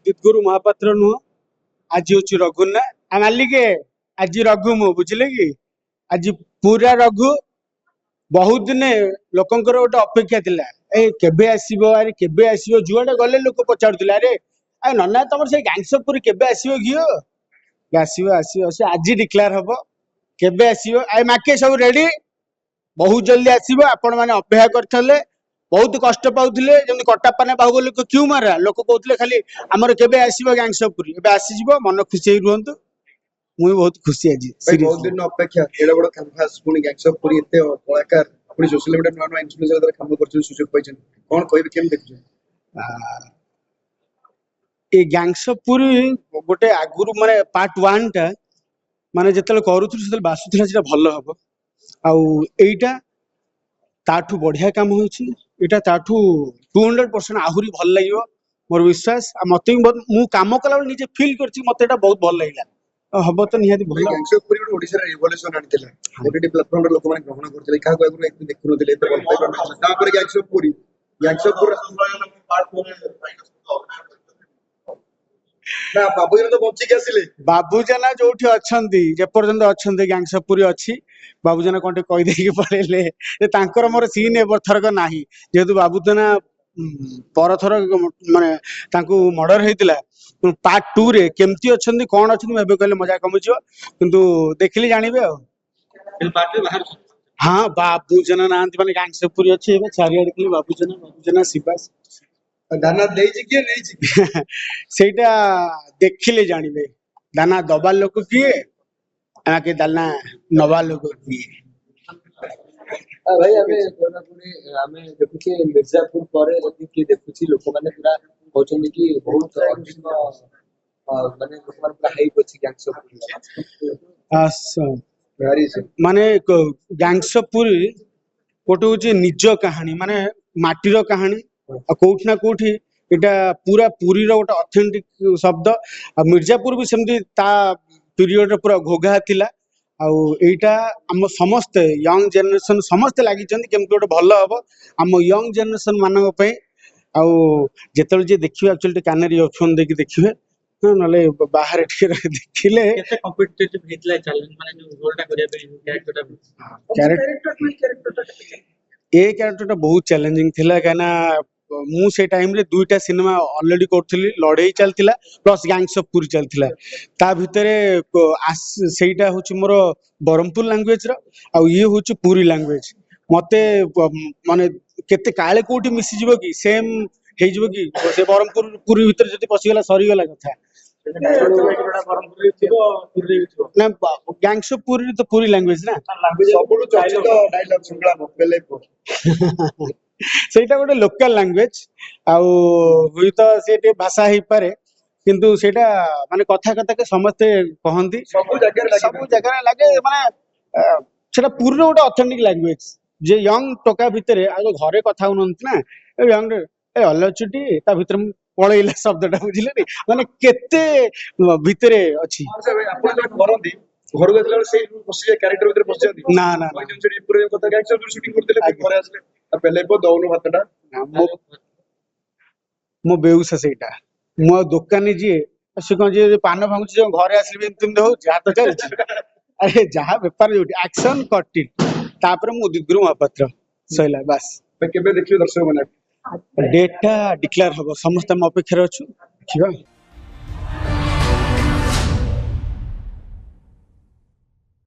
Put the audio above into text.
उदित गुरु महापात्र नुह आज हूँ रघुना मालिके आज रघु मु बुझे कि आज पूरा रघु बहुत दिन लोकंर गोटे अपेक्षा थिला ए केबे आसीबो अरे केबे आसीबो जुआडे गले लोक पचारुथिले अरे आ नना तमर से गैंगसपुर केबे आसीबो घियो आसीबो आसीबो से आज डिक्लेयर हबो केबे आसीबो आ माके सब रेडी बहुत जल्दी आसीबो आपण माने अपेक्षा करथले बहुत कष्ट पाउथिले जेमि कटापाने बाहुबली को क्यों मारा लोक कहउथिले खाली हमर केबे आसीबो गैंगसपुर एबे आसीजिबो मन खुशी होई रुहंतु मुई बहुत खुशी आज भाई बहुत दिन अपेक्षा एडा बड़ कैनवास पुनी गैंगसपुर एते कलाकार पुनी सोशल मीडिया नवा नवा इन्फ्लुएंसर द्वारा काम करछन सुजोग पाइछन कोन कहबे केम देखछन ए गैंगसपुर गोटे आगुरु माने पार्ट 1 टा माने जेतले करूथु सेतले बासुथिला सेटा भलो हबो आउ एइटा ताठू बढ़िया काम होछि एटा ताठू 200% आहुरी भल लागियो मोर विश्वास आ मते मु काम कला निजे फील करछि मते एटा बहुत भल लागिला हबो तो निहाती भल गैंगसपुर गोटे ओडिसा रे रिवोल्यूशन आनिथिला ओटीटी प्लेटफॉर्म रे लोक माने ग्रहण करथिले का को एगु एक देखु नथिले एते भल पाइबा नथिला तापर गैंगसपुर ना बाबूजन तो बच्ची के आसिले बाबूजना जोठी अछंती जे पर्यंत अछंती गैंगसपुरी अछि बाबूजना कोनटे कहि देकी पळेले जे तांकर मोर सीन एबर थरक नाही जेतु बाबूजना परथर माने तांकू मर्डर हेतिला पार्ट 2 रे केमती अछंती कोन अछंती मेबे कहले मजा कमिजो किंतु देखिली जानिबे फिर पार्ट में बाहर हां बाबूजना नांती माने गैंगसपुरी अछि एबे चारिया देखली बाबूजना शिवास दाना देइछि के नैछि सेटा देखिले जानिबे दाना दबा लोक किए आके दाना नवा लोक किए भाई हमें देखुचे मिर्जापुर परे जति कि देखुची लोक माने पूरा कहउछन कि बहुत अधिक माने लोक माने पूरा हाइप अछि गैंगसपुर माने गैंगसपुर कोटे होची निज कहानी माने माटीर कहानी कोठी ना कोठी एटा पूरा पुरी रो गोटे ऑथेंटिक शब्द आ मिर्जापुर भी सेमती ता पीरियड रे पूरा घोघा थिला आ एटा हम समस्त यंग जनरेशन समस्त लागि चंदी केमती गोटे भलो हबो हम यंग जनरेशन मानक पई आ जेतल जे देखिबे एक्चुअली कानेर इयरफोन देकी देखिबे नले बाहर एठके देखिले केते कॉम्पिटिटिव हितला चैलेंज माने जो रोलटा करिया पे कैरेक्टर ए कैरेक्टर बहुत चैलेंजिंग थिला काना मु से टाइम रे दुईटा सिनेमा ऑलरेडी करथली लड़ाई चलतिला प्लस गैंगसपुर चलतिला ता भितरे सेटा होची मोर बरमपुर लैंग्वेज रो आ ये होची पूरी लैंग्वेज मते माने केते काळे कोठी मिसी जिवो कि सेम हे जिवो कि से बरमपुर पूरी भीतर जति पसी गेला सरी गेला कथा ना गैंगसपुर तो पूरी लैंग्वेज ना सबुठु चर्चित डायलॉग सुनला बेले को सेटा गोटे लोकल लैंग्वेज आउ हुई तो से भाषा ही पारे किंतु सेटा माने कथा कथा के समस्त कहंती सब जगह लागे माने सेटा पूर्ण गोटे ऑथेंटिक लैंग्वेज जे यंग टोका भितरे आगो घरे कथा होनंत ना ए यंग ए अल्लचुटी ता भितर पळैला शब्दटा बुझिले नि माने केते भितरे अछि आपण जो करंती घर गजला से बसिया कैरेक्टर भीतर बस जाती ना ना सेठी पूरे कथा गैंगस्टर शूटिंग करतेले घरे आसले पहले को दौनु भातटा मो बेउस सेटा मो दुकानी जी से कोन जे पान भांगुची जो घरे आसले तुम हो जा तो चल अरे जहा व्यापार जो एक्शन कट तापर मु उदित गुरु महापात्र सैला बस केबे देखियो दर्शक माने डेटा डिक्लेयर हबो समस्त हम अपेक्षा रे छु देखिबा।